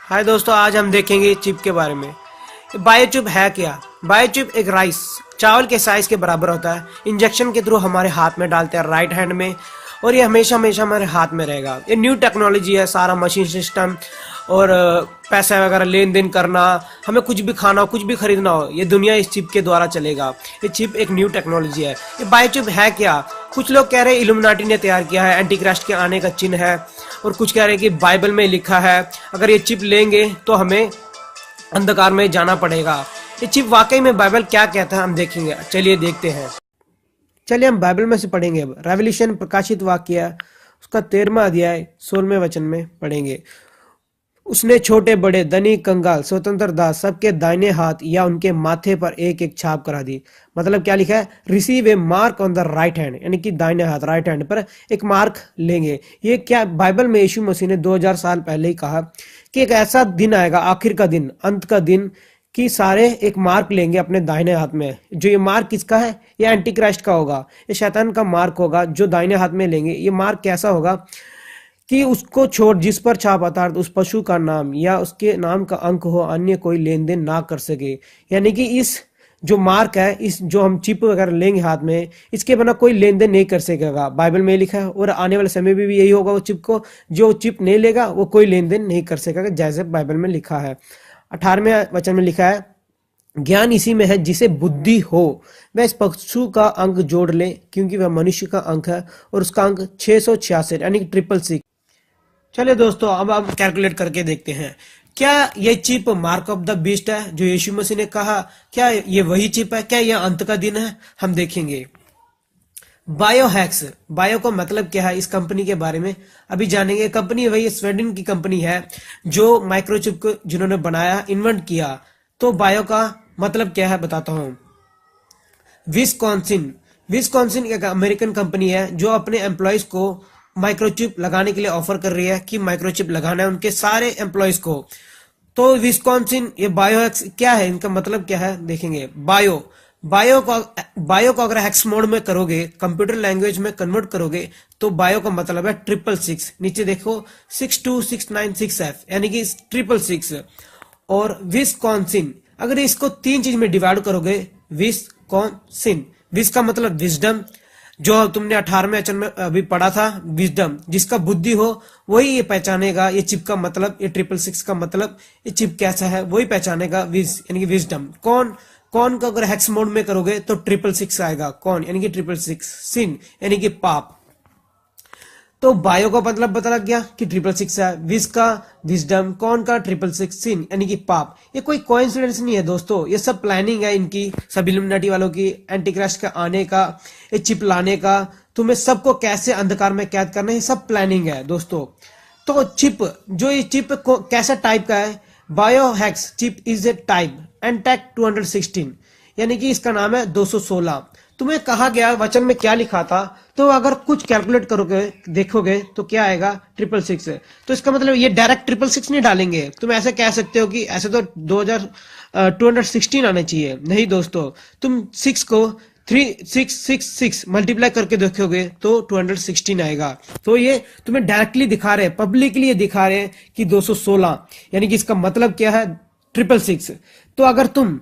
हाय दोस्तों, आज हम देखेंगे चिप के बारे में। बायोचिप है क्या? बायोचिप एक राइस चावल के साइज के बराबर होता है। इंजेक्शन के थ्रू हमारे हाथ में डालते हैं राइट हैंड में, और ये हमेशा हमेशा हमारे हाथ में रहेगा। ये न्यू टेक्नोलॉजी है, सारा मशीन सिस्टम और पैसा वगैरह लेन देन करना, हमें कुछ भी खाना हो, कुछ भी खरीदना हो, ये दुनिया इस चिप के द्वारा चलेगा। ये चिप एक न्यू टेक्नोलॉजी है। ये बायोचिप है क्या? कुछ लोग कह रहे हैं इल्यूमिनाटी ने तैयार किया है, एंटी क्राइस्ट के आने का चिन्ह है, और कुछ कह रहे हैं कि बाइबल में लिखा है अगर ये चिप लेंगे तो हमें अंधकार में जाना पड़ेगा। ये चिप वाकई में बाइबल क्या कहता है हम देखेंगे। चलिए देखते हैं। चलिए हम बाइबल में से पढ़ेंगे। अब रेवल्यूशन प्रकाशित वाक्य उसका 13वां अध्याय 16वें वचन में पढ़ेंगे। उसने छोटे बड़े धनी कंगाल स्वतंत्र दास सबके दाहिने हाथ या उनके माथे पर एक एक छाप करा दी। मतलब क्या लिखा है? Receive A mark on the right hand, यानी कि दाहिने हाथ राइट हैंड पर एक मार्क लेंगे। ये क्या बाइबल में यीशु मसीह ने 2000 साल पहले ही कहा कि एक ऐसा दिन आएगा, आखिर का दिन, अंत का दिन, कि सारे एक मार्क लेंगे अपने दाहिने हाथ में। जो ये मार्क किसका है? ये एंटी क्राइस्ट का होगा, ये शैतान का मार्क होगा जो दाहिने हाथ में लेंगे। ये मार्क कैसा होगा कि उसको छोड़ जिस पर छाप अर्थात उस पशु का नाम या उसके नाम का अंक हो, अन्य कोई लेन देन ना कर सके। यानी कि इस जो मार्क है, इस जो हम चिप वगैरह लेंगे हाथ में, इसके बिना कोई लेन देन नहीं कर सकेगा। बाइबल में लिखा है, और आने वाले समय में भी यही होगा। वो चिप को जो चिप नहीं लेगा वो कोई लेन देन नहीं कर सकेगा, जैसे बाइबल में लिखा है। 18वें वचन में लिखा है, ज्ञान इसी में है जिसे बुद्धि हो वह इस पशु का अंक जोड़ ले, क्योंकि वह मनुष्य का अंक है और उसका अंक 666 यानी कि 666। चलिए दोस्तों, अब हम कैलकुलेट करके देखते हैं। क्या ये chip mark of the beast है जो यीशु मसीह ने कहा? क्या ये वही चिप है? क्या यह अंत का दिन है? हम देखेंगे। बायोहैक्स, बायो का मतलब क्या है, इस कंपनी के बारे में अभी जानेंगे। कंपनी वही स्वीडन की कंपनी है जो माइक्रोचिप को जिन्होंने बनाया, इन्वेंट किया। तो बायो का मतलब क्या है बताता हूं। विस्कॉन्सिन, विस्कॉन्सिन एक अमेरिकन कंपनी है जो अपने एम्प्लॉयज को माइक्रोचिप लगाने के लिए ऑफर कर रही है कि माइक्रोचिप लगाना है उनके सारे एम्प्लॉयज को। तो विस्कॉन्सिन, ये बायोहैक्स क्या है, इनका मतलब क्या है देखेंगे। बायो को अगर हेक्स मोड में करोगे, कंप्यूटर लैंग्वेज में कन्वर्ट करोगे, तो बायो का मतलब है 666। नीचे देखो 62696F यानी कि 666। और विस्कॉन्सिन, अगर इसको 3 चीज में डिवाइड करोगे, विस्कॉन्सिन, विस का मतलब विजडम, जो तुमने 18वें वचन में अभी पढ़ा था, विजडम, जिसका बुद्धि हो वही ये पहचानेगा। ये चिप का मतलब, ये 666 का मतलब, ये चिप कैसा है वही पहचानेगा। विज यानी कि विजडम। कौन को अगर हेक्स मोड में करोगे तो 666 आएगा। कौन यानी कि 666। सिन यानी कि पाप। तो बायो का मतलब पता लग गया कि 666 है। विज का विजडम, कौन का 666, सिन यानी कि पाप। ये कोई कोइंसिडेंस नहीं है दोस्तों, ये सब प्लानिंग है इनकी, सब इल्यूमिनाटी वालों की, एंटी क्राइस्ट का आने का, ये चिप लाने का, तुम्हें सबको कैसे अंधकार में कैद करना है, सब प्लानिंग है दोस्तों। तो चिप, जो ये चिप कैसा टाइप का है, Biohax chip is a type NTAG 216, यानी कि इसका नाम है 216। तुम्हें कहा गया वचन में क्या लिखा था, तो अगर कुछ कैलकुलेट करोगे देखोगे तो क्या आएगा 666। तो इसका मतलब ये डायरेक्ट 666 नहीं डालेंगे। तुम ऐसे कह सकते हो कि ऐसे तो 216 आना चाहिए। नहीं दोस्तों, तुम 6 को 3666 मल्टीप्लाई करके देखोगे तो 216 आएगा। तो ये तुम्हें डायरेक्टली दिखा रहे हैं, पब्लिकली ये दिखा रहे हैं कि 216, यानी कि इसका मतलब क्या है 666। तो अगर तुम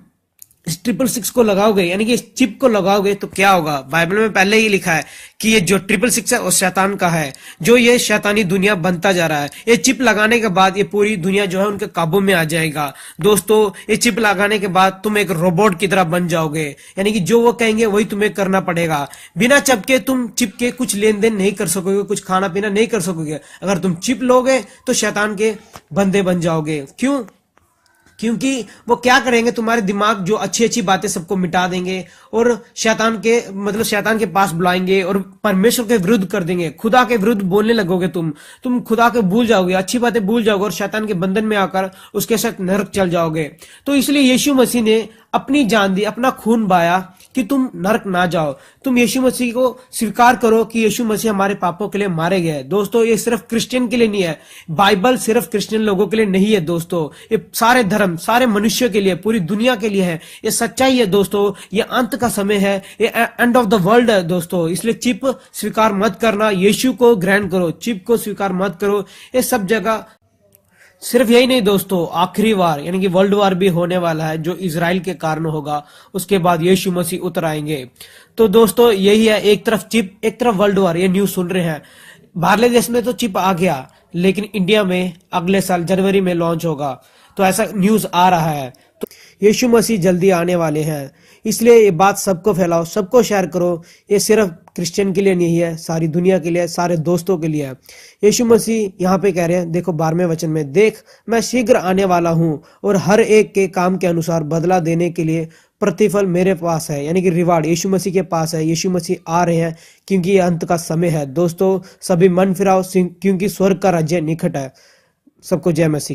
इस 666 को लगाओगे, यानी कि इस चिप को लगाओगे, तो क्या होगा? बाइबल में पहले ही लिखा है कि ये जो 666 है वो शैतान का है, जो ये शैतानी दुनिया बनता जा रहा है। ये चिप लगाने के बाद ये पूरी दुनिया जो है उनके काबू में आ जाएगा। दोस्तों, ये चिप लगाने के बाद तुम एक रोबोट की तरह बन जाओगे, यानी कि जो वो कहेंगे वही तुम्हें करना पड़ेगा। बिना चिप तुम चिप के कुछ लेन देन नहीं कर सकोगे, कुछ खाना पीना नहीं कर सकोगे। अगर तुम चिप लोगे तो शैतान के बंदे बन जाओगे। क्यों? क्योंकि वो क्या करेंगे, तुम्हारे दिमाग जो अच्छी अच्छी बातें सबको मिटा देंगे और शैतान के पास बुलाएंगे और परमेश्वर के विरुद्ध कर देंगे। खुदा के विरुद्ध बोलने लगोगे, तुम खुदा के भूल जाओगे, अच्छी बातें भूल जाओगे और शैतान के बंधन में आकर उसके साथ नरक चल जाओगे। तो इसलिए यीशु मसीह ने अपनी जान दी, अपना खून बहाया कि तुम नरक ना जाओ। तुम यीशु मसीह को स्वीकार करो कि यीशु मसीह हमारे पापों के लिए मारे गए। दोस्तों, ये सिर्फ क्रिश्चियन के लिए नहीं है, बाइबल सिर्फ क्रिश्चियन लोगों के लिए नहीं है दोस्तों, ये सारे धर्म, सारे मनुष्य के लिए, पूरी दुनिया के लिए है। ये सच्चाई है दोस्तों, ये अंत का समय है, ये एंड ऑफ द वर्ल्ड है दोस्तों। इसलिए चिप स्वीकार मत करना, यीशु को ग्रहण करो, चिप को स्वीकार मत करो। ये सब जगह सिर्फ यही नहीं दोस्तों, आखिरी वार यानी कि वर्ल्ड वार भी होने वाला है, जो इजराइल के कारण होगा। उसके बाद यीशु मसीह उतर आएंगे। तो दोस्तों यही है, एक तरफ चिप, एक तरफ वर्ल्ड वार, ये न्यूज सुन रहे हैं। बाहरले देश में तो चिप आ गया, लेकिन इंडिया में अगले साल जनवरी में लॉन्च होगा, तो ऐसा न्यूज आ रहा है। तो यीशु मसीह जल्दी आने वाले हैं, इसलिए ये बात सबको फैलाओ, सबको शेयर करो। ये सिर्फ क्रिश्चियन के लिए नहीं है, सारी दुनिया के लिए, सारे दोस्तों के लिए है। यीशु मसीह यहाँ पे कह रहे हैं, देखो 12वें वचन में, देख मैं शीघ्र आने वाला हूँ और हर एक के काम के अनुसार बदला देने के लिए प्रतिफल मेरे पास है, यानी कि रिवार्ड यीशु मसीह के पास है। यीशु मसीह आ रहे हैं क्योंकि ये अंत का समय है। दोस्तों सभी मन फिराओ, क्योंकि स्वर्ग का राज्य निकट है। सबको जय मसीह।